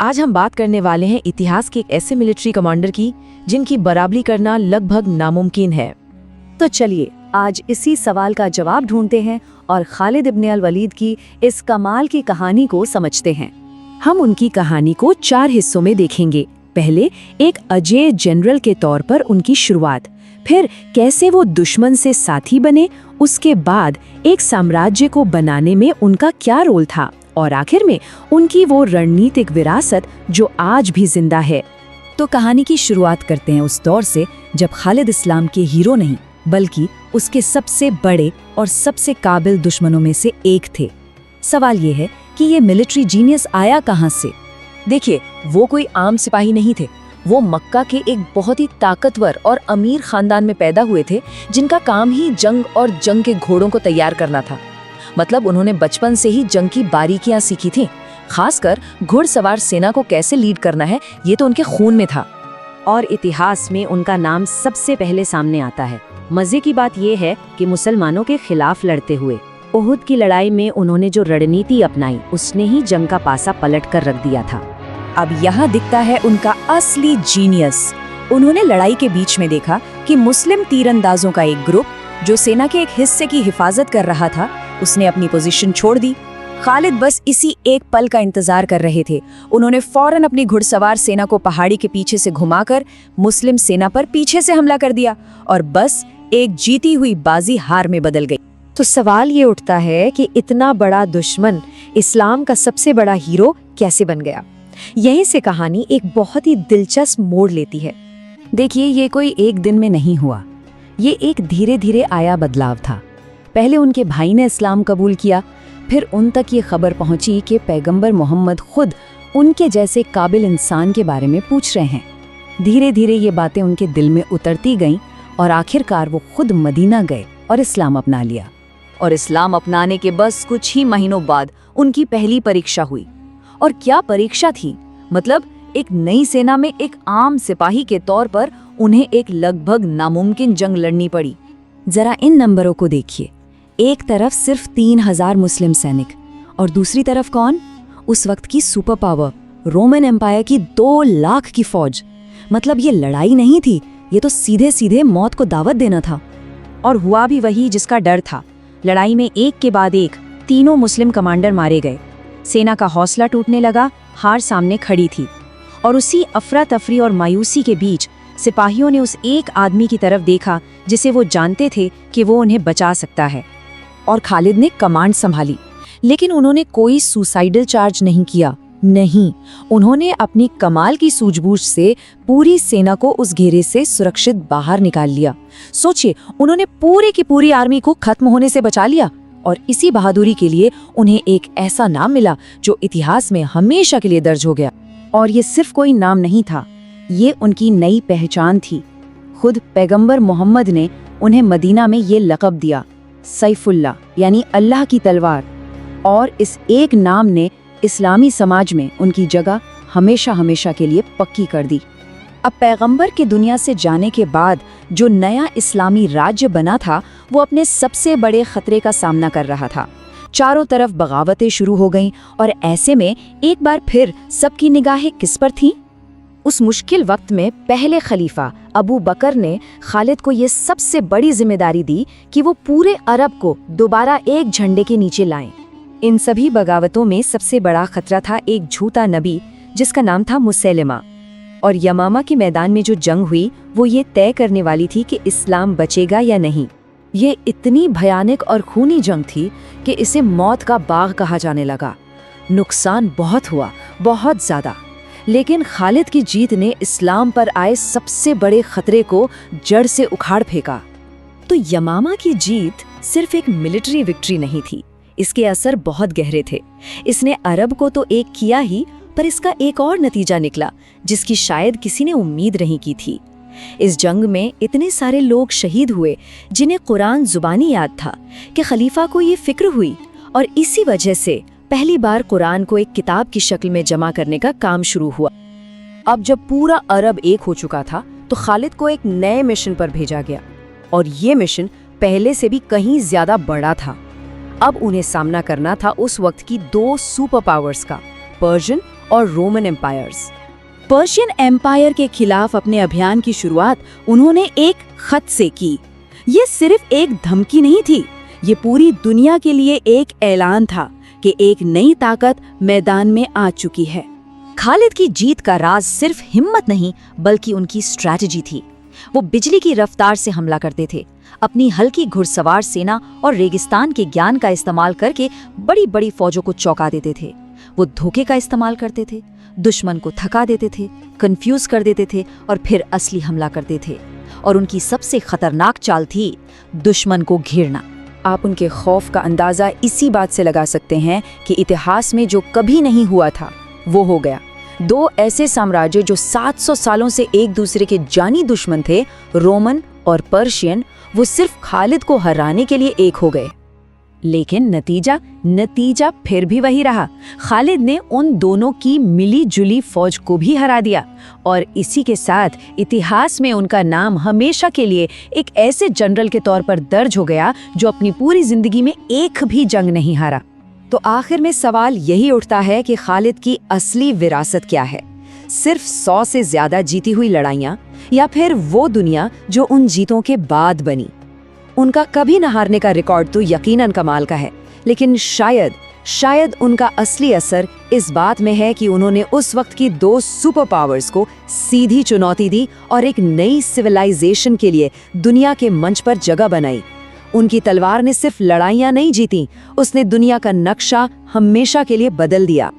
आज हम बात करने वाले हैं इतिहास के एक ऐसे मिलिट्री कमांडर की जिनकी बराबरी करना लगभग नामुमकिन है। तो चलिए आज इसी सवाल का जवाब ढूंढते हैं और खालिद इब्न अल वलीद की इस कमाल की कहानी को समझते हैं। हम उनकी कहानी को 4 हिस्सों में देखेंगे। पहले एक अजेय जनरल के तौर पर उनकी शुरुआत, फिर कैसे वो दुश्मन से साथी बने, उसके बाद एक साम्राज्य को बनाने में उनका क्या रोल था, और आखिर में उनकी वो रणनीतिक विरासत जो आज भी जिंदा है। तो कहानी की शुरुआत करते हैं उस दौर से जब खालिद इस्लाम के हीरो नहीं बल्कि उसके सबसे बड़े और सबसे काबिल दुश्मनों में से एक थे। सवाल ये है कि ये मिलिट्री जीनियस आया कहाँ से? देखिए, वो कोई आम सिपाही नहीं थे। वो मक्का के एक बहुत ही ताकतवर और अमीर खानदान में पैदा हुए थे जिनका काम ही जंग और जंग के घोड़ों को तैयार करना था। मतलब उन्होंने बचपन से ही जंग की बारीकियां सीखी थी। खासकर घुड़सवार सेना को कैसे लीड करना है, ये तो उनके खून में था। और इतिहास में उनका नाम सबसे पहले सामने आता है। मजे की बात यह है कि मुसलमानों के खिलाफ लड़ते हुए उहुद की लड़ाई में उन्होंने जो रणनीति अपनाई उसने ही जंग का पासा पलट कर रख दिया था। अब यहाँ दिखता है उनका असली जीनियस। उन्होंने लड़ाई के बीच में देखा कि मुस्लिम तीरंदाजों का एक ग्रुप जो सेना के एक हिस्से की हिफाजत कर रहा था, उसने अपनी पोजीशन छोड़ दी। खालिद बस इसी एक पल का इंतजार कर रहे थे। उन्होंने फौरन अपनी घुड़सवार सेना को पहाड़ी के पीछे से घुमाकर मुस्लिम सेना पर पीछे से हमला कर दिया और बस एक जीती हुई बाजी हार में बदल गई। तो सवाल ये उठता है कि इतना बड़ा दुश्मन इस्लाम का सबसे बड़ा हीरो कैसे बन गया? यहीं से कहानी एक बहुत ही दिलचस्प मोड़ लेती है। देखिए, ये कोई एक दिन में नहीं हुआ। ये एक धीरे धीरे आया बदलाव था। पहले उनके भाई ने इस्लाम कबूल किया, फिर उन तक ये खबर पहुंची कि पैगंबर मोहम्मद खुद उनके जैसे काबिल इंसान के बारे में पूछ रहे हैं। धीरे धीरे ये बातें उनके दिल में उतरती गईं और आखिरकार वो खुद मदीना गए और इस्लाम अपना लिया। और इस्लाम अपनाने के बस कुछ ही महीनों बाद उनकी पहली परीक्षा हुई। और क्या परीक्षा थी! मतलब एक नई सेना में एक आम सिपाही के तौर पर उन्हें एक लगभग नामुमकिन जंग लड़नी पड़ी। जरा इन नंबरों को देखिए। एक तरफ सिर्फ 3000 मुस्लिम सैनिक और दूसरी तरफ कौन? उस वक्त की सुपर पावर रोमन एम्पायर की 2 लाख की फौज। मतलब ये लड़ाई नहीं थी, ये तो सीधे सीधे मौत को दावत देना था। और हुआ भी वही जिसका डर था। लड़ाई में एक के बाद एक तीनों मुस्लिम कमांडर मारे गए। सेना का हौसला टूटने लगा, हार सामने खड़ी थी। और उसी अफरा तफरी और मायूसी के बीच सिपाहियों ने उस एक आदमी की तरफ देखा जिसे वो जानते थे कि वो उन्हें बचा सकता है। और खालिद ने कमांड संभाली, लेकिन उन्होंने कोई सुसाइडल चार्ज नहीं किया। नहीं, उन्होंने अपनी कमाल की सूझबूझ से पूरी सेना को उस घेरे से सुरक्षित बाहर निकाल लिया। सोचिए, उन्होंने पूरी की पूरी आर्मी को खत्म होने से बचा लिया। और इसी बहादुरी के लिए उन्हें एक ऐसा नाम मिला जो इतिहास में हमेशा के लिए दर्ज हो गया। और ये सिर्फ कोई नाम नहीं था, ये उनकी नई पहचान थी। खुद पैगंबर मोहम्मद ने उन्हें मदीना में ये लक़ब दिया, सैफुल्लाह, यानी अल्लाह की तलवार। और इस एक नाम ने इस्लामी समाज में उनकी जगह हमेशा हमेशा के लिए पक्की कर दी। अब पैगंबर के दुनिया से जाने के बाद जो नया इस्लामी राज्य बना था वो अपने सबसे बड़े खतरे का सामना कर रहा था। चारों तरफ बगावतें शुरू हो गईं और ऐसे में एक बार फिर सबकी निगाहें किस पर थीं? उस मुश्किल वक्त में पहले खलीफा अबू बकर ने खालिद को ये सबसे बड़ी जिम्मेदारी दी कि वो पूरे अरब को दोबारा एक झंडे के नीचे लाएं। इन सभी बगावतों में सबसे बड़ा खतरा था एक झूठा नबी जिसका नाम था मुसैलिमा। और यमामा के मैदान में जो जंग हुई वो ये तय करने वाली थी कि इस्लाम बचेगा या नहीं। ये इतनी भयानक और खूनी जंग थी कि इसे मौत का बाग कहा जाने लगा। नुकसान बहुत हुआ, बहुत ज्यादा। लेकिन खालिद की जीत ने इस्लाम पर आए सबसे बड़े खतरे को जड़ से उखाड़ फेंका। तो यमामा की जीत सिर्फ एक मिलिट्री विक्ट्री नहीं थी, इसके असर बहुत गहरे थे। इसने अरब को तो एक किया ही, पर इसका एक और नतीजा निकला जिसकी शायद किसी ने उम्मीद नहीं की थी। इस जंग में इतने सारे लोग शहीद हुए जिन्हें कुरान जुबानी याद था कि खलीफा को ये फिक्र हुई, और इसी वजह से पहली बार कुरान को एक किताब की शक्ल में जमा करने का काम शुरू हुआ। अब जब पूरा अरब एक हो चुका था तो खालिद को एक नए मिशन पर भेजा गया, और ये मिशन पहले से भी कहीं ज्यादा बड़ा था। अब उन्हें सामना करना था उस वक्त की 2 सुपर पावर्स का, पर्शियन और रोमन एम्पायर्स। पर्शियन एम्पायर के खिलाफ अपने अभियान की शुरुआत उन्होंने एक खत से की। ये सिर्फ एक धमकी नहीं थी, ये पूरी दुनिया के लिए एक ऐलान था कि एक नई ताकत मैदान में आ चुकी है। खालिद की जीत का राज सिर्फ हिम्मत नहीं बल्कि उनकी स्ट्रैटेजी थी। वो बिजली की रफ्तार से हमला करते थे, अपनी हल्की घुड़सवार सेना और रेगिस्तान के ज्ञान का इस्तेमाल करके बड़ी बड़ी फौजों को चौंका देते थे। वो धोखे का इस्तेमाल करते थे, दुश्मन को थका देते थे, कंफ्यूज कर देते थे और फिर असली हमला करते थे। और उनकी सबसे खतरनाक चाल थी दुश्मन को घेरना। आप उनके खौफ का अंदाजा इसी बात से लगा सकते हैं कि इतिहास में जो कभी नहीं हुआ था वो हो गया। दो ऐसे साम्राज्य जो 700 सालों से एक दूसरे के जानी दुश्मन थे, रोमन और पर्शियन, वो सिर्फ खालिद को हराने के लिए एक हो गए। लेकिन नतीजा फिर भी वही रहा। खालिद ने उन दोनों की मिली जुली फौज को भी हरा दिया और इसी के साथ इतिहास में उनका नाम हमेशा के लिए एक ऐसे जनरल के तौर पर दर्ज हो गया जो अपनी पूरी जिंदगी में एक भी जंग नहीं हारा। तो आखिर में सवाल यही उठता है कि खालिद की असली विरासत क्या है? सिर्फ 100 से ज्यादा जीती हुई लड़ाइयाँ, या फिर वो दुनिया जो उन जीतों के बाद बनी? उनका कभी न हारने का रिकॉर्ड तो यकीनन कमाल का है, लेकिन शायद उनका असली असर इस बात में है कि उन्होंने उस वक्त की दो सुपर पावर्स को सीधी चुनौती दी और एक नई सिविलाइजेशन के लिए दुनिया के मंच पर जगह बनाई। उनकी तलवार ने सिर्फ लड़ाइयाँ नहीं जीती, उसने दुनिया का नक्शा हमेशा के लिए बदल दिया।